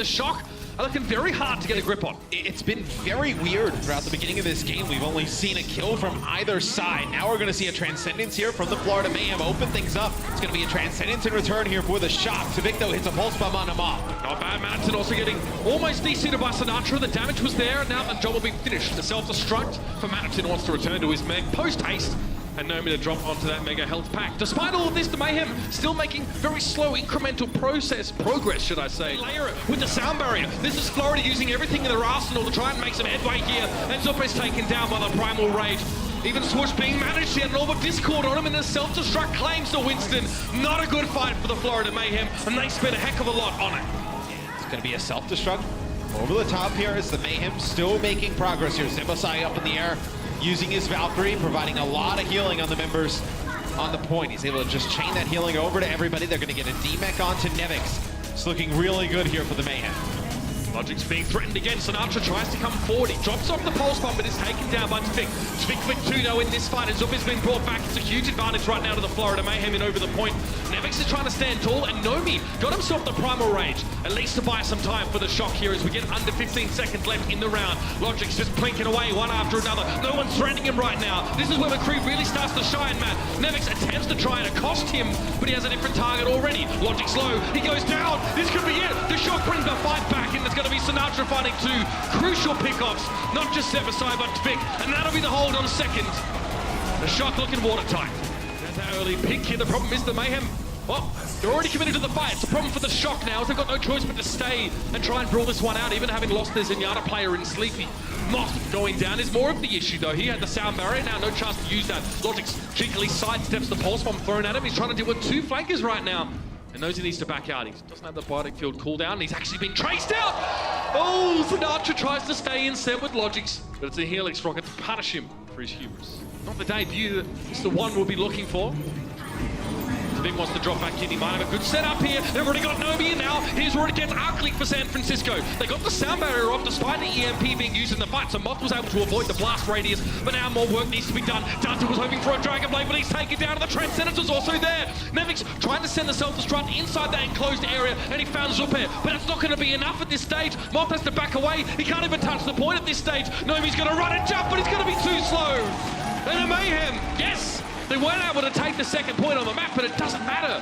Shock are looking very hard to get a grip on. It's been very weird throughout the beginning of this game. We've only seen a kill from either side. Now we're going to see a Transcendence here from the Florida Mayhem open things up. It's going to be a Transcendence in return here for the Shock. Tavik, though, hits a pulse bomb on him off. Not bad. Manatee also getting almost de-seated by Sinatra. The damage was there, and now the job will be finished. The self-destruct for Manatee wants to return to his Meg post-haste. And Nomi to drop onto that mega health pack. Despite all of this, the Mayhem still making very slow incremental progress, should I say. Layer it with the sound barrier. This is Florida using everything in their arsenal to try and make some headway here. And Zupe's taken down by the Primal Rage. Even Swoosh being managed, he had an Orb of Discord on him, and the self-destruct claims to Winston. Not a good fight for the Florida Mayhem, and they spent a heck of a lot on it. It's going to be a self-destruct over the top here as the Mayhem still making progress here. Zebasai up in the air, using his Valkyrie, providing a lot of healing on the members on the point. He's able to just chain that healing over to everybody. They're going to get a D-Mech onto Nevix. It's looking really good here for the Mayhem. Logic's being threatened again. Sinatra tries to come forward. He drops off the pulse bomb, but is taken down by Tvik. Tvik with 2 though in this fight, and Zup has been brought back. It's a huge advantage right now to the Florida Mayhem in over the point. Nevix is trying to stand tall, and Nomi got himself the Primal Rage, at least to buy some time for the Shock here as we get under 15 seconds left in the round. Logic's just plinking away one after another. No one's threatening him right now. This is where McCree really starts to shine, Matt. Nevix attempts to try and accost him, but he has a different target already. Logic's low. He goes down. This could be it. The Shock brings the fight back, and it's going to be Sinatra finding 2 crucial pickoffs, not just Zebasai, but Tvik, and that'll be the hold on second. The Shock looking watertight. There's that early pick here. The problem is the Mayhem, well, they're already committed to the fight. It's a problem for the Shock now, as they've got no choice but to stay and try and brawl this one out, even having lost their Zenyatta player in Sleepy. Moth going down is more of the issue, though. He had the sound barrier, now no chance to use that. Logic's cheekily sidesteps the pulse bomb thrown at him. He's trying to deal with 2 flankers right now, and knows he needs to back out. He doesn't have the biotic field cooldown, and he's actually been traced out! Oh, Sinatra tries to stay in set with Logic's, but it's a Helix rocket to punish him for his hubris. Not the debut that Mr. One will be looking for. Tvik wants to drop back in. He might have a good setup here. They've already got Nomi in now. Here's where it gets Arclick for San Francisco. They got the sound barrier off despite the EMP being used in the fight, so Moth was able to avoid the blast radius, but now more work needs to be done. Dante was hoping for a Dragon Blade, but he's taken down, and the Transcendence was also there. Nevix trying to send the self-destruct inside that enclosed area, and he found Zupe, but that's not going to be enough at this stage. Moth has to back away. He can't even touch the point at this stage. Nomi's going to run and jump, but he's going to be too slow. And a Mayhem, yes! They weren't able to take the second point on the map, but it doesn't matter.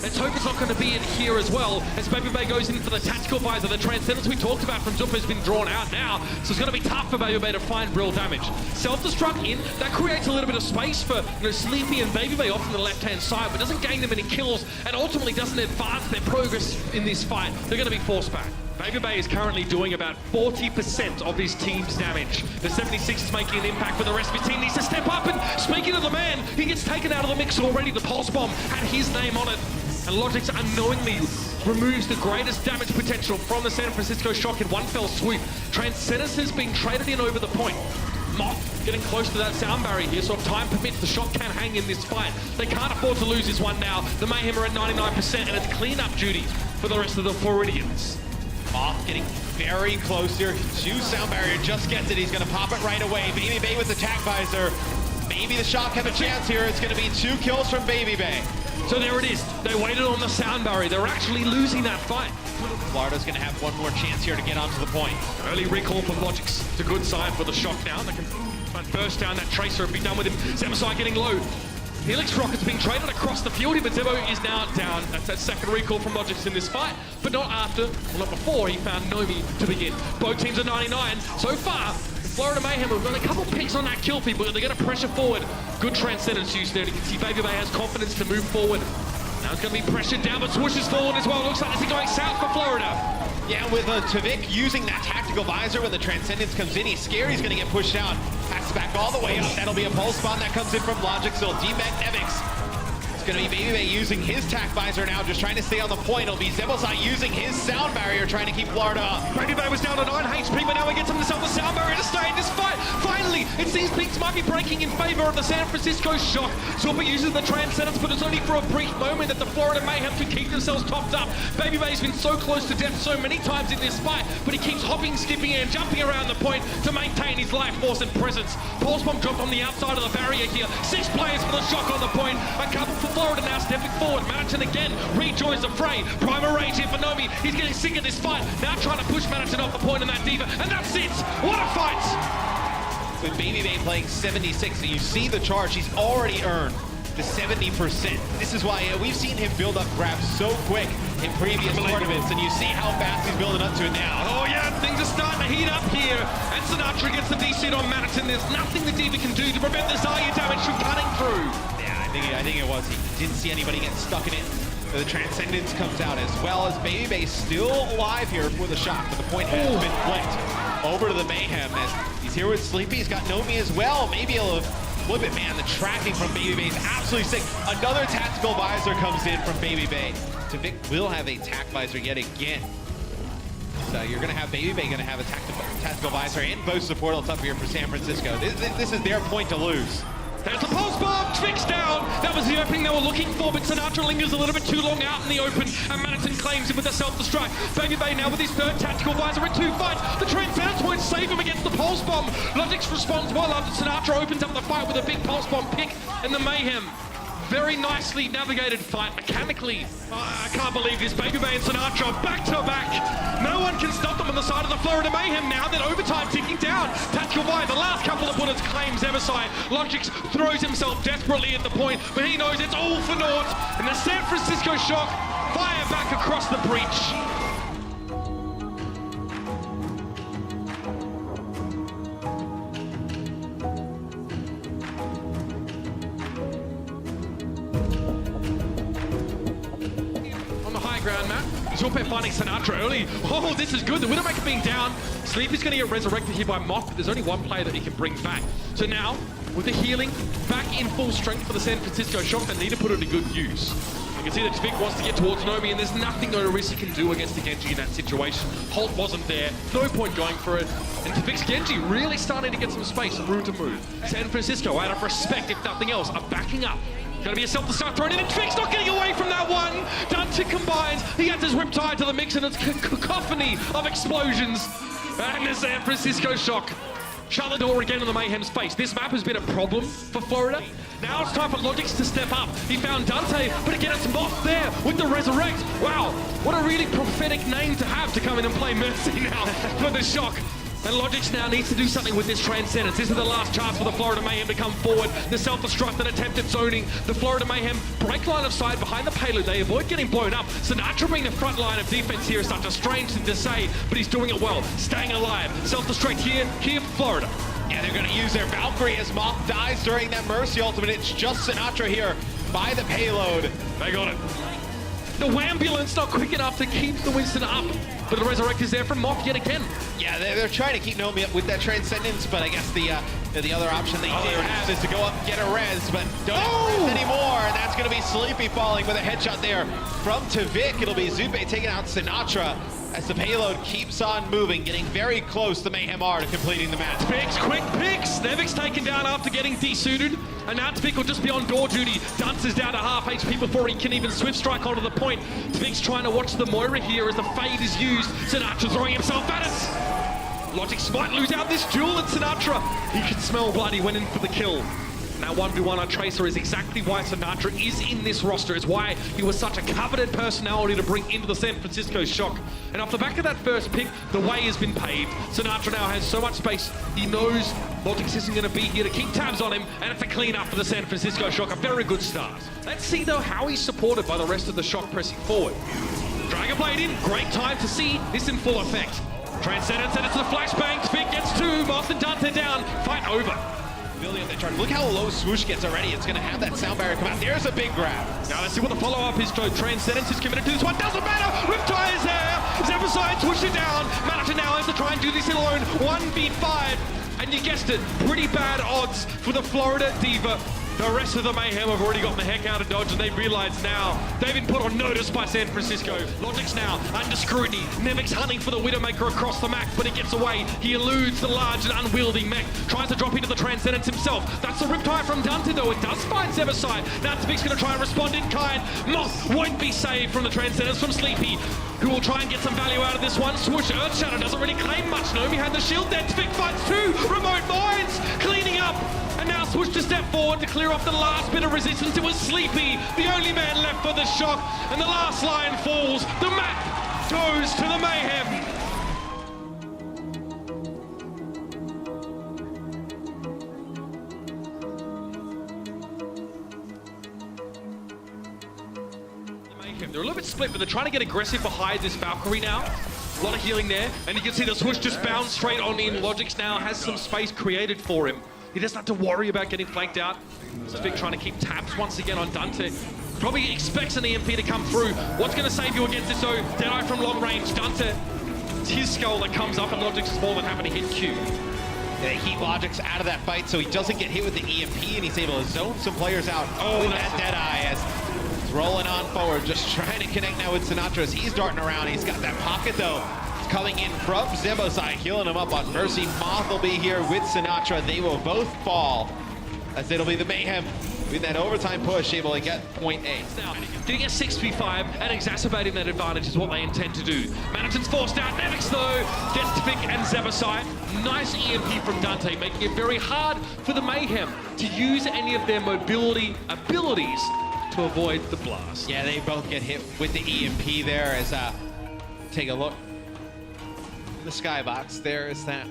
Let's hope it's not going to be in here as well, as Baby Bay goes in for the tactical visor. The Transcendence we talked about from Zup has been drawn out now, so it's going to be tough for Baby Bay to find real damage. Self-destruct in, that creates a little bit of space for Sleepy and Baby Bay off on the left-hand side, but doesn't gain them any kills, and ultimately doesn't advance their progress in this fight. They're going to be forced back. Baby Bay is currently doing about 40% of his team's damage. The 76 is making an impact, but the rest of his team needs to step up, and speaking of the man, he gets taken out of the mix already. The pulse bomb had his name on it, and Logix unknowingly removes the greatest damage potential from the San Francisco Shock in one fell swoop. Transcendence has been traded in over the point. Moth getting close to that sound barrier here, so if time permits, the Shock can hang in this fight. They can't afford to lose this one now. The Mayhem are at 99%, and it's clean-up duty for the rest of the Floridians. Moth getting very close here. Shoe sound barrier just gets it. He's going to pop it right away. Baby Bay with the attack visor. Maybe the Shock have a chance here. It's going to be 2 kills from Baby Bay. So there it is. They waited on the sound barrier. They're actually losing that fight. Florida's going to have one more chance here to get onto the point. Early recall from Logix. It's a good sign for the Shock now. They can try and burst down that Tracer and be done with him. Zebasai getting low. Helix Rocket's being traded across the field, but Zebo is now down. That's that second recall from Logix in this fight, but not after, well, not before he found Nomi to begin. Both teams are 99. So far, Florida Mayhem have got a couple picks on that kill feed, but they're going to pressure forward. Good Transcendence use there. You can see Baby Bay has confidence to move forward. Now it's going to be pressured down, but swooshes forward as well. Looks like this is going south for Florida. Yeah, with Tavik using that tactical visor when the Transcendence comes in, he's scared he's going to get pushed out. Passes back all the way up. That'll be a pulse bomb that comes in from Logic. So D-Mac Nevix. It's going to be Baby using his tack visor now, just trying to stay on the point. It'll be Zebosai using his sound barrier, trying to keep Florida up. Baby was down to 9 HP, but now he gets himself a sound barrier to stay in this fight. Finally, it seems things might be breaking in favor of the San Francisco Shock. Super uses the Transcendence, but it's only for a brief moment that the Florida Mayhem can keep themselves topped up. Baby Bay's been so close to death so many times in this fight, but he keeps hopping, skipping, and jumping around the point to maintain his life force and presence. Pulse Bomb dropped on the outside of the barrier here. 6 players for the Shock on the point. A couple for Florida now stepping forward. Manhattan again rejoins the fray. Primal Rage here for Nomi. He's getting sick of this fight. Now trying to push Manhattan off the point in that Diva. And that's it! What a fight! With Baby Bay playing 76, and you see the charge, he's already earned the 70%. This is why we've seen him build up grabs so quick in previous tournaments, and you see how fast he's building up to it now. Oh yeah, things are starting to heat up here. And Sinatra gets the DC on Manhattan. There's nothing the Diva can do to prevent the Zarya damage from cutting through. Yeah, I think it was. He didn't see anybody get stuck in it. The Transcendence comes out, as well as Baby Bay still alive here for the shot, but the point has been flipped over to the Mayhem as he's here with Sleepy. He's got Nomi as well. Maybe he'll flip it, man. The tracking from Baby Bay is absolutely sick. Another tactical visor comes in from Baby Bay. Vic will have a tack visor yet again. So you're going to have Baby Bay going to have a tactical visor and both support on top here for San Francisco. This is their point to lose. There's the pulse bomb, Twix down. That was the opening they were looking for, but Sinatra lingers a little bit too long out in the open, and Manhattan claims it with a self-destruct. Baby Bay now with his third tactical visor in 2 fights. The Transcendence won't save him against the pulse bomb. Logix responds well after Sinatra opens up the fight with a big pulse bomb pick, and the Mayhem. Very nicely navigated fight mechanically. I can't believe this. Baby Bay and Sinatra back to back. No one can stop them on the side of the Florida Mayhem now. Then overtime ticking down. Tactical visor, the last couple of bullets claims Zebosai. Logix throws himself desperately at the point, but he knows it's all for naught. And the San Francisco Shock fire back across the breach. Ground map. Zupe finding Sinatra early. Oh, this is good. The Widowmaker being down. Sleepy's going to get resurrected here by Mock, but there's only one player that he can bring back. So now, with the healing back in full strength for the San Francisco Shock, they need to put it to good use. You can see that Vic wants to get towards Nomi, and there's nothing Orisi can do against the Genji in that situation. Holt wasn't there. No point going for it. And Vic's Genji really starting to get some space and room to move. San Francisco, out of respect, if nothing else, are backing up. Gonna be a self-destruct thrown in, and Twix not getting away from that one. Dante combines, he adds his Riptide to the mix, and it's a cacophony of explosions. And the San Francisco Shock shut the door again in the Mayhem's face. This map has been a problem for Florida. Now it's time for Logix to step up. He found Dante, but again it's Moth there with the Resurrect. Wow, what a really prophetic name to have to come in and play Mercy now for the Shock. And Logix now needs to do something with this Transcendence. This is the last chance for the Florida Mayhem to come forward. The self-destruct and attempted zoning. The Florida Mayhem break line of sight behind the payload. They avoid getting blown up. Sinatra being the front line of defense here is such a strange thing to say, but he's doing it well. Staying alive. Self-destruct here for Florida. Yeah, they're going to use their Valkyrie as Moth dies during that Mercy ultimate. It's just Sinatra here by the payload. They got it. The Wambulance not quick enough to keep the Winston up, but the Resurrect is there from Moth yet again. Yeah, they're trying to keep Nomi up with that Transcendence, but I guess the other option they do have is to go up and get a res, but don't res anymore, and that's going to be Sleepy falling with a headshot there from Vic. It'll be Zupe taking out Sinatra as the payload keeps on moving, getting very close to Mayhem R to completing the match. Picks, quick picks! Nevic's taken down after getting desuited, and now Vic will just be on door duty. Dunce is down to half HP before he can even swift strike onto the point. Vic's trying to watch the Moira here as the fade is used. Sinatra throwing himself at us! Logix might lose out this duel, and Sinatra, he can smell blood, he went in for the kill. Now 1v1 on Tracer is exactly why Sinatra is in this roster. It's why he was such a coveted personality to bring into the San Francisco Shock. And off the back of that first pick, the way has been paved. Sinatra now has so much space. He knows Logix isn't going to be here to keep tabs on him, and it's a clean up for the San Francisco Shock. A very good start. Let's see though how he's supported by the rest of the Shock pressing forward. Dragonblade in, great time to see this in full effect. Transcendence, and it's the flashbang. Vic gets 2, Moth and Dante down. Fight over. Building up that charge. Look how low Swoosh gets already. It's going to have that sound barrier come out. There's a big grab. Now let's see what the follow-up is. Transcendence is committed to this one. Doesn't matter. Riptide is there. Zebosai pushed it down. Manhattan now has to try and do this alone. 1v5. And you guessed it, pretty bad odds for the Florida Diva. The rest of the Mayhem have already gotten the heck out of Dodge, and they realize now they've been put on notice by San Francisco. Logic's now under scrutiny. Nevic's hunting for the Widowmaker across the map, but he gets away. He eludes the large and unwieldy mech. Tries to drop into the Transcendence himself. That's a riptide from Dante, though. It does find Zebasai. Now Tvic's going to try and respond in kind. Moth won't be saved from the Transcendence from Sleepy, who will try and get some value out of this one. Swoosh, Earthshadow doesn't really claim much. Nomi had the shield there. Tvic finds two. Remote mines cleaning up. And now Swoosh to step forward to clear off the last bit of resistance. It was Sleepy, the only man left for the shock. And the last line falls. The map goes to the Mayhem. They're a little bit split, but they're trying to get aggressive behind this Valkyrie now. A lot of healing there, and you can see the Swoosh just bounce straight on in. Logix now has some space created for him. He doesn't have to worry about getting flanked out. Vic trying to keep tabs once again on Dante. Probably expects an EMP to come through. What's going to save you against this, though? Deadeye from long range. Dante, it's his skull that comes up, and Logix is more than happy to hit Q. They keep Logix out of that fight so he doesn't get hit with the EMP, and he's able to zone some players out with that Deadeye as he's rolling on forward, just trying to connect now with Sinatra as he's darting around. He's got that pocket, though. It's coming in from Zebosai, healing him up on Mercy. Moth will be here with Sinatra. They will both fall, as it'll be the Mayhem with that overtime push, able to get point A. Now, getting a 6v5 and exacerbating that advantage is what they intend to do. Manaton's forced out. Nevix, though, gets Tvic and Zebasai. Nice EMP from Dante, making it very hard for the Mayhem to use any of their mobility abilities to avoid the blast. Yeah, they both get hit with the EMP there as, take a look. The skybox, there is that.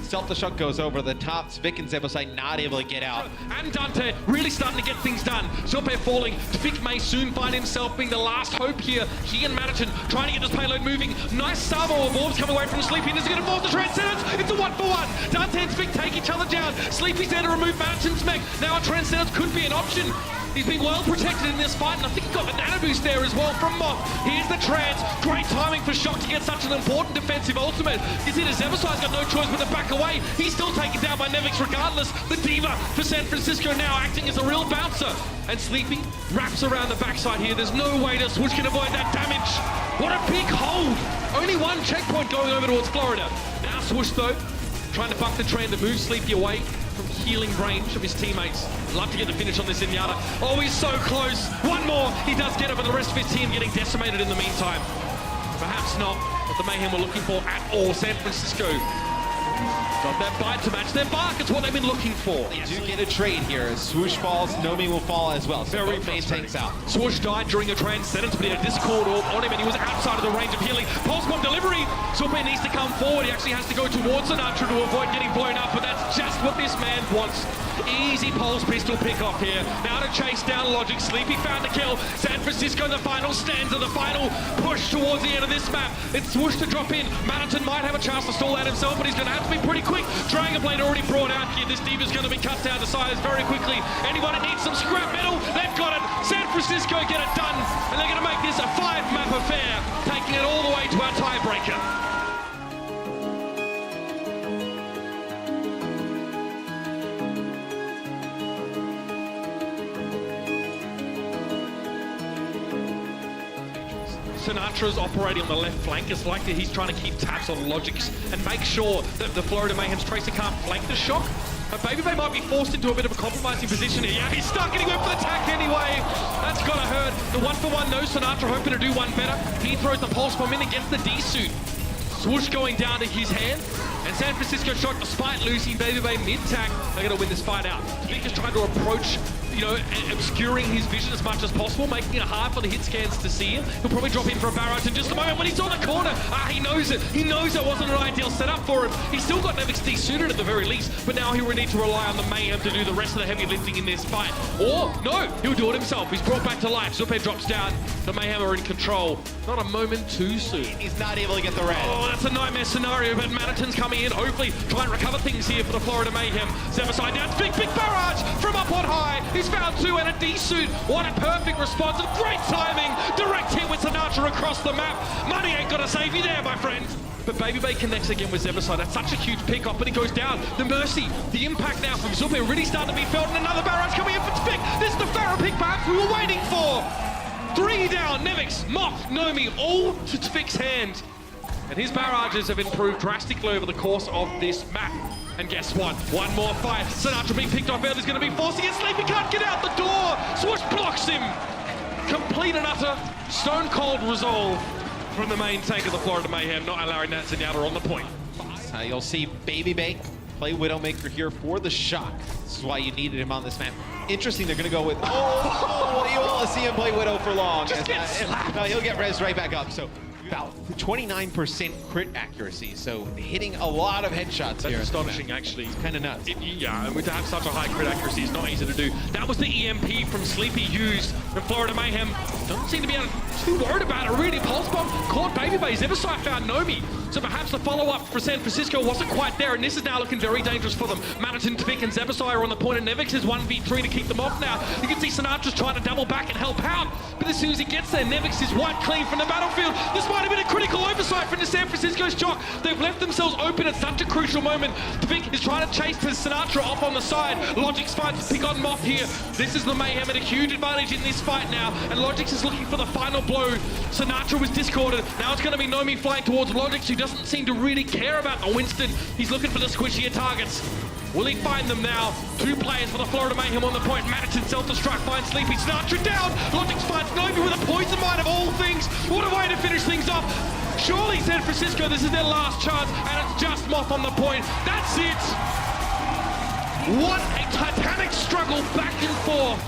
Self-destruct goes over the top. Tvic and Zebosai not able to get out. And Dante really starting to get things done. Zope falling. Tvic may soon find himself being the last hope here. He and Manaton trying to get this payload moving. Nice salvo of orbs coming away from Sleepy, and is going to force the Transcendence. It's a 1-for-1. Dante and Tvic take each other down. Sleepy's there to remove Manaton's mech. Now a Transcendence could be an option. He's been well protected in this fight, and I think he got the nano boost there as well from Moth. Here's the Trans. Great timing for Shock to get such an important defensive ultimate. You see the Zebasai's got no choice but to back away. He's still taken down by Nevix regardless. The Diva for San Francisco now acting as a real bouncer. And Sleepy wraps around the backside here. There's no way that Swoosh can avoid that damage. What a big hold. Only one checkpoint going over towards Florida. Now Swoosh, though, trying to buck the trend to move Sleepy away from healing range of his teammates. Love to get the finish on this Zenyatta. Oh, he's so close. One more. He does get it, but the rest of his team getting decimated in the meantime. Perhaps not what the Mayhem were looking for at all. San Francisco got that bite to match their bark. It's what they've been looking for. They do get a trade here. As Swoosh falls, Nomi will fall as well. So very main tanks out. Swoosh died during a Transcendence, but he had a Discord orb on him, and he was outside of the range of healing. Pulse bomb delivery. Zope needs to come forward. He actually has to go towards Sinatra to avoid getting blown up, but that's just what this man wants. Easy pulse pistol pick off here. Now to chase down Logic. Sleepy found the kill. San Francisco in the final stanza, the final push towards the end of this map. It's Swoosh to drop in. Manaton might have a chance to stall out himself, but he's going to have to be pretty quick. Dragon Blade already brought out here. This Diva's going to be cut down to size very quickly. Anybody needs some scrap metal? They've got it. San Francisco get it done, and they're going to make this a 5-map affair, taking it all the way to our tiebreaker. Sinatra's operating on the left flank. It's likely he's trying to keep tabs on Logix and make sure that the Florida Mayhem's Tracer can't flank the Shock. But Baby Bay might be forced into a bit of a compromising position here. Yeah, he's stuck and he went for the attack anyway. That's gotta hurt. The 1-for-1, no Sinatra hoping to do one better. He throws the pulse bomb in against the D-suit. Swoosh going down to his hand. And San Francisco Shock, despite losing Baby Bay mid-tack, they're going to win this fight out. Tvic is trying to approach, obscuring his vision as much as possible, making it hard for the hit scans to see him. He'll probably drop in for a barrage in just a moment when he's on the corner. He knows it. He knows it wasn't an ideal setup for him. He's still got Nevix D-suited at the very least, but now he will need to rely on the Mayhem to do the rest of the heavy lifting in this fight. Or, no, he'll do it himself. He's brought back to life. Zope drops down. The Mayhem are in control. Not a moment too soon. He's not able to get the red. Oh, that's a nightmare scenario, but Manaton's coming in. Hopefully, try and recover things here for the Florida Mayhem. Zebasai down. Big barrage from up on high. He's found two and a D-suit. What a perfect response and great timing. Direct hit with Sinatra across the map. Money ain't gonna save you there, my friend. but Baby Bay connects again with Zebasai. That's such a huge pickoff, but it goes down. The Mercy, the impact now from Zupe really starting to be felt, and another barrage coming in for Spick. This is the Pharaoh pick perhaps we were waiting for. 3 down, Nevix, Moth, Nomi, all to Tvik's hand. And his barrages have improved drastically over the course of this map. And guess what? One more fight. Sinatra being picked off early is going to be forcing it. Sleepy can't get out the door. Swoosh blocks him. Complete and utter stone cold resolve from the main tank of the Florida Mayhem, not allowing that Zenyatta on the point. You'll see Baby Bay play Widowmaker here for the shock. This is why you needed him on this map. Interesting, they're going to go with, you want to see him play Widow for long. Just get slapped. No, he'll get res right back up. So about 29% crit accuracy, so hitting a lot of headshots here. That's astonishing, actually. It's kind of nuts. Yeah, and to have such a high crit accuracy is not easy to do. That was the EMP from Sleepy used, and Florida Mayhem doesn't seem to be too worried about it, really. Pulse Bomb caught Baby Bay. Zebasai found Nomi, so perhaps the follow-up for San Francisco wasn't quite there, and this is now looking very dangerous for them. Manatin, Tvik, and Zebasai are on the point, and Nevix is 1v3 to keep them off now. You can see Sinatra's trying to double back and help out, but as soon as he gets there, Nevix is wiped clean from the battlefield. This might have been a critical oversight from the San Francisco's Jock. They've left themselves open at such a crucial moment. Tvik is trying to chase to Sinatra off on the side. Logix finds pick on Moth here. This is the Mayhem at a huge advantage in this fight now, and Logix is looking for the final blow. Sinatra was discorded. Now it's going to be Nomi flying towards Logix, who doesn't seem to really care about the Winston. He's looking for the squishier targets. Will he find them now? 2 players for the Florida Mayhem on the point. Manatin self-destruct finds Sleepy. Sinatra down. Logix finds Nomi with a poison mine of all things. What a way to finish things off. Surely San Francisco, this is their last chance, and it's just Moth on the point. That's it. What a titanic struggle back and forth.